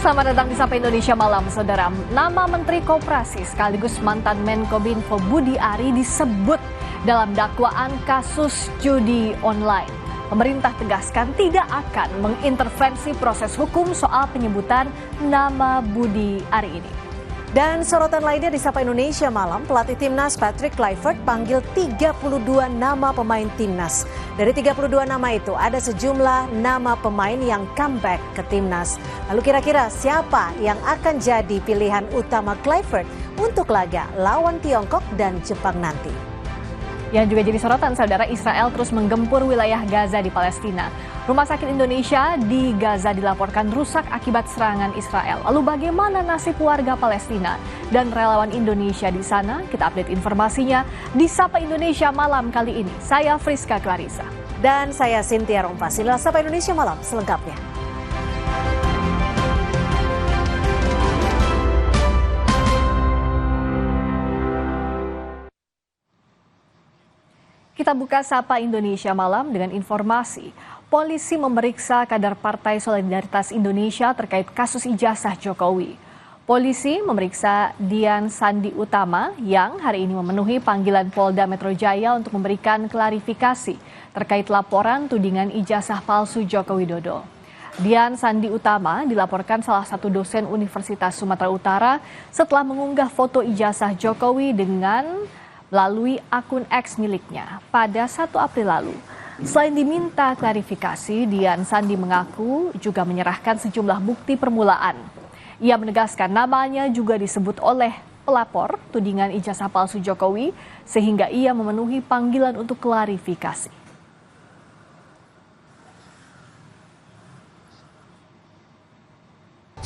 Selamat datang di Sapa Indonesia Malam, Saudara. Nama Menteri Koperasi sekaligus mantan Menkominfo Budi Ari disebut dalam dakwaan kasus judi online. Pemerintah tegaskan tidak akan mengintervensi proses hukum soal penyebutan nama Budi Ari ini. Dan sorotan lainnya di Sapa Indonesia Malam, pelatih Timnas Patrick Kluivert panggil 32 nama pemain Timnas. Dari 32 nama itu ada sejumlah nama pemain yang comeback ke Timnas. Lalu kira-kira siapa yang akan jadi pilihan utama Kluivert untuk laga lawan Tiongkok dan Jepang nanti? Yang juga jadi sorotan, Saudara, Israel terus menggempur wilayah Gaza di Palestina. Rumah sakit Indonesia di Gaza dilaporkan rusak akibat serangan Israel. Lalu bagaimana nasib warga Palestina dan relawan Indonesia di sana? Kita update informasinya di Sapa Indonesia Malam kali ini. Saya Friska Clarissa. Dan saya Cynthia Rompas. Inilah Sapa Indonesia Malam selengkapnya. Kita buka Sapa Indonesia Malam dengan informasi. Polisi memeriksa kader Partai Solidaritas Indonesia terkait kasus ijazah Jokowi. Polisi memeriksa Dian Sandi Utama yang hari ini memenuhi panggilan Polda Metro Jaya untuk memberikan klarifikasi terkait laporan tudingan ijazah palsu Joko Widodo. Dian Sandi Utama dilaporkan salah satu dosen Universitas Sumatera Utara setelah mengunggah foto ijazah Jokowi melalui akun X miliknya pada 1 April lalu. Selain diminta klarifikasi, Dian Sandi mengaku juga menyerahkan sejumlah bukti permulaan. Ia menegaskan namanya juga disebut oleh pelapor tudingan ijazah palsu Jokowi sehingga ia memenuhi panggilan untuk klarifikasi.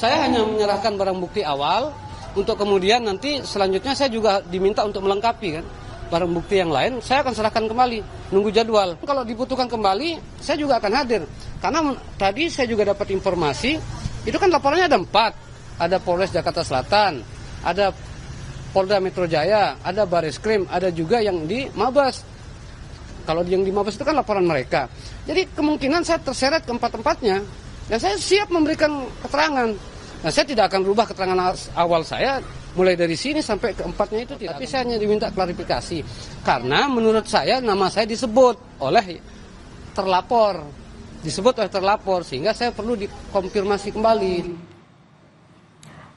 Saya hanya menyerahkan barang bukti awal untuk kemudian nanti selanjutnya saya juga diminta untuk melengkapi kan. Barang bukti yang lain saya akan serahkan kembali, nunggu jadwal. Kalau dibutuhkan kembali, saya juga akan hadir. Karena tadi saya juga dapat informasi, itu kan laporannya ada 4. Ada Polres Jakarta Selatan, ada Polda Metro Jaya, ada Bareskrim, ada juga yang di Mabes. Kalau yang di Mabes itu kan laporan mereka. Jadi kemungkinan saya terseret ke 4 tempatnya, dan saya siap memberikan keterangan. Nah, saya tidak akan berubah keterangan awal saya mulai dari sini sampai ke 4-nya itu tidak. Tapi saya hanya diminta klarifikasi karena menurut saya nama saya disebut oleh terlapor, sehingga saya perlu dikonfirmasi kembali.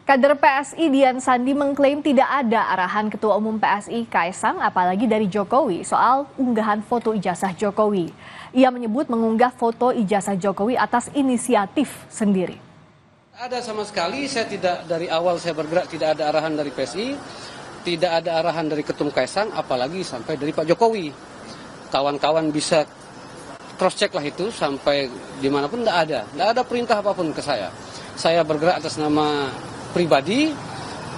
Kader PSI Dian Sandi mengklaim tidak ada arahan Ketua Umum PSI Kaisang apalagi dari Jokowi soal unggahan foto ijazah Jokowi. Ia menyebut mengunggah foto ijazah Jokowi atas inisiatif sendiri. Ada sama sekali, saya tidak dari awal saya bergerak tidak ada arahan dari PSI, tidak ada arahan dari Ketum Kaisang, apalagi sampai dari Pak Jokowi. Kawan-kawan bisa cross check lah itu sampai dimanapun tidak ada perintah apapun ke saya. Saya bergerak atas nama pribadi,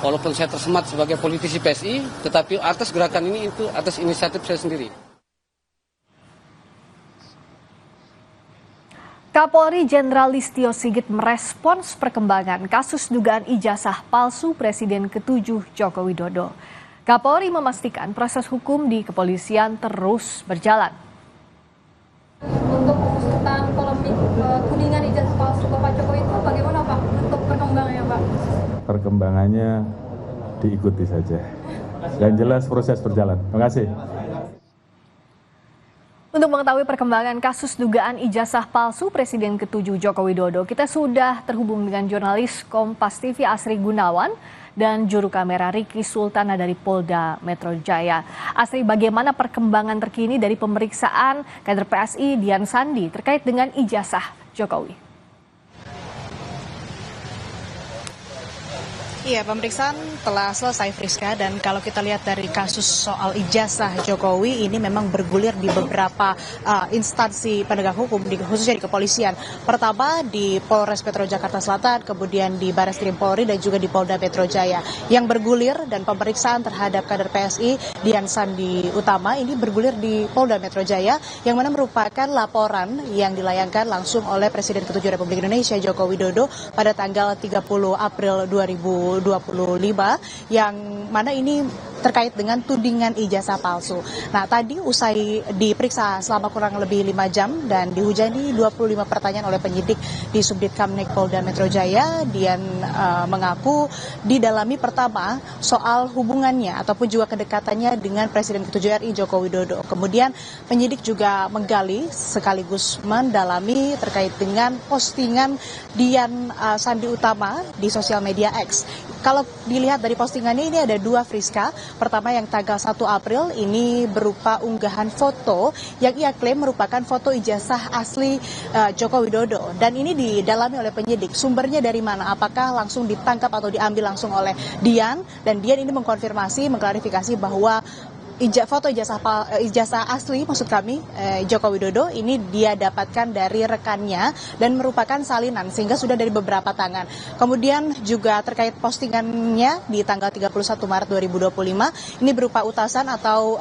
walaupun saya tersemat sebagai politisi PSI, tetapi atas gerakan ini itu atas inisiatif saya sendiri. Kapolri Jenderal Listio Sigit merespons perkembangan kasus dugaan ijazah palsu Presiden ke-7 Joko Widodo. Kapolri memastikan proses hukum di kepolisian terus berjalan. Untuk tentang polemik tudingan ijazah palsu Bapak Jokowi itu bagaimana Pak untuk perkembangannya Pak? Perkembangannya diikuti saja. Yang jelas proses berjalan. Terima kasih. Untuk mengetahui perkembangan kasus dugaan ijazah palsu Presiden ke-7 Joko Widodo, kita sudah terhubung dengan jurnalis Kompas TV Asri Gunawan dan juru kamera Riki Sultana dari Polda Metro Jaya. Asri, bagaimana perkembangan terkini dari pemeriksaan kader PSI Dian Sandi terkait dengan ijazah Jokowi? Iya, pemeriksaan telah selesai, Friska, dan kalau kita lihat dari kasus soal ijazah Jokowi ini memang bergulir di beberapa instansi penegak hukum, khususnya di kepolisian. Pertama di Polres Metro Jakarta Selatan, kemudian di Bareskrim Polri dan juga di Polda Metro Jaya. Yang bergulir dan pemeriksaan terhadap kader PSI Dian Sandi Utama ini bergulir di Polda Metro Jaya, yang mana merupakan laporan yang dilayangkan langsung oleh Presiden ke-7 Republik Indonesia Joko Widodo pada tanggal 30 April 2025, yang mana ini terkait dengan tudingan ijazah palsu. Nah, tadi usai diperiksa selama kurang lebih 5 jam dan dihujani 25 pertanyaan oleh penyidik di Subdit Kamnik Polda Metro Jaya, Dian mengaku didalami pertama soal hubungannya ataupun juga kedekatannya dengan Presiden ke-7 RI Joko Widodo. Kemudian penyidik juga menggali sekaligus mendalami terkait dengan postingan Dian Sandi Utama di sosial media X. Kalau dilihat dari postingannya ini ada 2, Friska. Pertama yang tanggal 1 April ini berupa unggahan foto yang ia klaim merupakan foto ijazah asli Joko Widodo. Dan ini didalami oleh penyidik. Sumbernya dari mana? Apakah langsung ditangkap atau diambil langsung oleh Dian? Dan Dian ini mengklarifikasi bahwa foto ijazah asli maksud kami Joko Widodo ini dia dapatkan dari rekannya dan merupakan salinan sehingga sudah dari beberapa tangan. Kemudian juga terkait postingannya di tanggal 31 Maret 2025 ini berupa utasan atau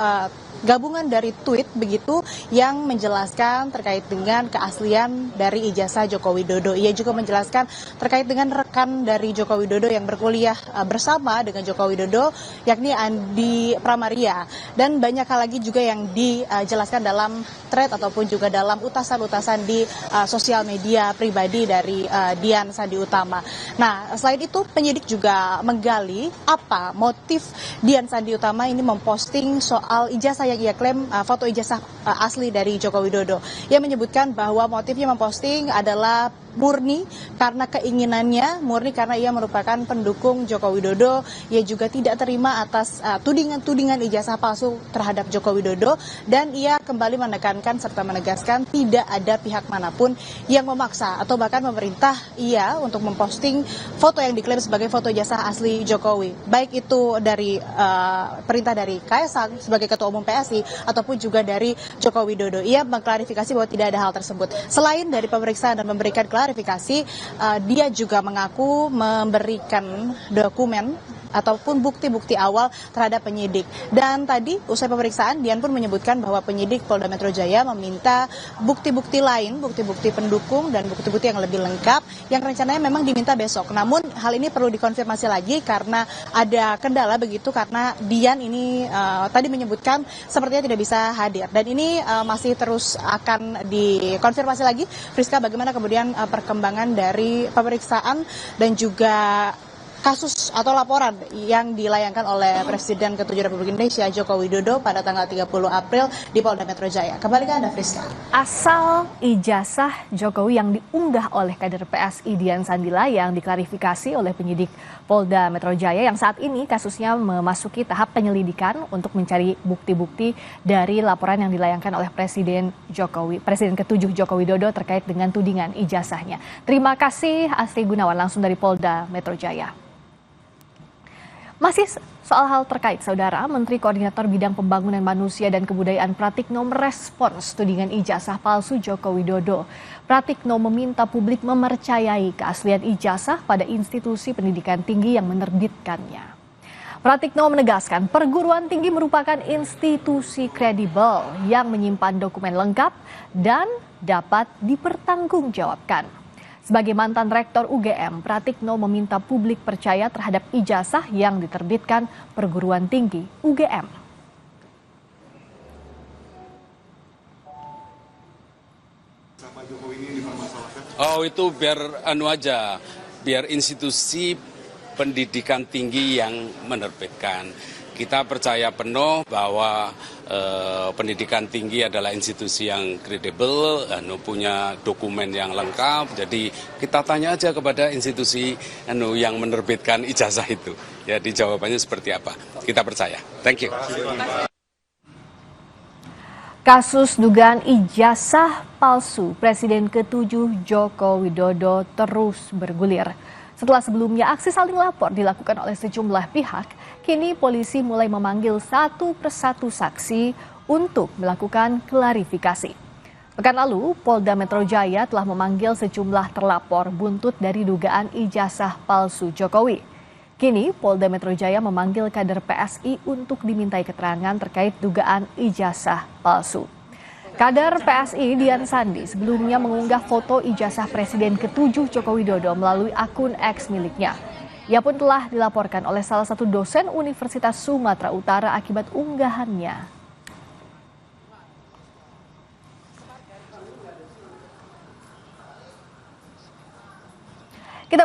gabungan dari tweet begitu yang menjelaskan terkait dengan keaslian dari ijazah Joko Widodo. Ia juga menjelaskan terkait dengan rekan dari Joko Widodo yang berkuliah bersama dengan Joko Widodo yakni Andi Pramaria, dan banyak hal lagi juga yang dijelaskan dalam thread ataupun juga dalam utasan-utasan di sosial media pribadi dari Dian Sandi Utama. Nah, selain itu penyidik juga menggali apa motif Dian Sandi Utama ini memposting soal ijazah yang ia klaim foto ijazah asli dari Joko Widodo. Ia menyebutkan bahwa motifnya memposting adalah murni karena keinginannya, murni karena ia merupakan pendukung Joko Widodo. Ia juga tidak terima atas tudingan-tudingan ijazah palsu terhadap Joko Widodo, dan ia kembali menekankan serta menegaskan tidak ada pihak manapun yang memaksa atau bahkan memerintah ia untuk memposting foto yang diklaim sebagai foto ijazah asli Jokowi. Baik itu dari perintah dari Kaisang sebagai Ketua Umum PSI ataupun juga dari Joko Widodo. Ia mengklarifikasi bahwa tidak ada hal tersebut. Selain dari pemeriksaan dan memberikan klarifikasi, dia juga mengaku memberikan dokumen ataupun bukti-bukti awal terhadap penyidik. Dan tadi usai pemeriksaan, Dian pun menyebutkan bahwa penyidik Polda Metro Jaya meminta bukti-bukti lain, bukti-bukti pendukung dan bukti-bukti yang lebih lengkap yang rencananya memang diminta besok. Namun hal ini perlu dikonfirmasi lagi karena ada kendala begitu, karena Dian ini tadi menyebutkan sepertinya tidak bisa hadir. Dan ini masih terus akan dikonfirmasi lagi. Friska, bagaimana kemudian perkembangan dari pemeriksaan dan juga kasus atau laporan yang dilayangkan oleh Presiden ke-7 Republik Indonesia Joko Widodo pada tanggal 30 April di Polda Metro Jaya. Kembali ke Anda, Friska. Asal ijazah Jokowi yang diunggah oleh kader PSI Dian Sandila yang diklarifikasi oleh penyidik Polda Metro Jaya yang saat ini kasusnya memasuki tahap penyelidikan untuk mencari bukti-bukti dari laporan yang dilayangkan oleh Presiden ke-7 Joko Widodo terkait dengan tudingan ijazahnya. Terima kasih Asri Gunawan langsung dari Polda Metro Jaya. Masih soal hal terkait, Saudara, Menteri Koordinator Bidang Pembangunan Manusia dan Kebudayaan Pratikno merespons tudingan ijazah palsu Joko Widodo. Pratikno meminta publik mempercayai keaslian ijazah pada institusi pendidikan tinggi yang menerbitkannya. Pratikno menegaskan perguruan tinggi merupakan institusi kredibel yang menyimpan dokumen lengkap dan dapat dipertanggungjawabkan. Sebagai mantan rektor UGM, Pratikno meminta publik percaya terhadap ijazah yang diterbitkan perguruan tinggi UGM. Oh, itu biar biar institusi pendidikan tinggi yang menerbitkan. Kita percaya penuh bahwa pendidikan tinggi adalah institusi yang kredibel, punya dokumen yang lengkap. Jadi kita tanya aja kepada institusi yang menerbitkan ijazah itu. Jadi jawabannya seperti apa? Kita percaya. Thank you. Kasus dugaan ijazah palsu Presiden ke-7 Joko Widodo terus bergulir. Setelah sebelumnya aksi saling lapor dilakukan oleh sejumlah pihak, kini polisi mulai memanggil satu persatu saksi untuk melakukan klarifikasi. Pekan lalu, Polda Metro Jaya telah memanggil sejumlah terlapor buntut dari dugaan ijazah palsu Jokowi. Kini, Polda Metro Jaya memanggil kader PSI untuk dimintai keterangan terkait dugaan ijazah palsu. Kader PSI Dian Sandi sebelumnya mengunggah foto ijazah Presiden ke-7 Joko Widodo melalui akun X miliknya. Ia pun telah dilaporkan oleh salah satu dosen Universitas Sumatera Utara akibat unggahannya. Kita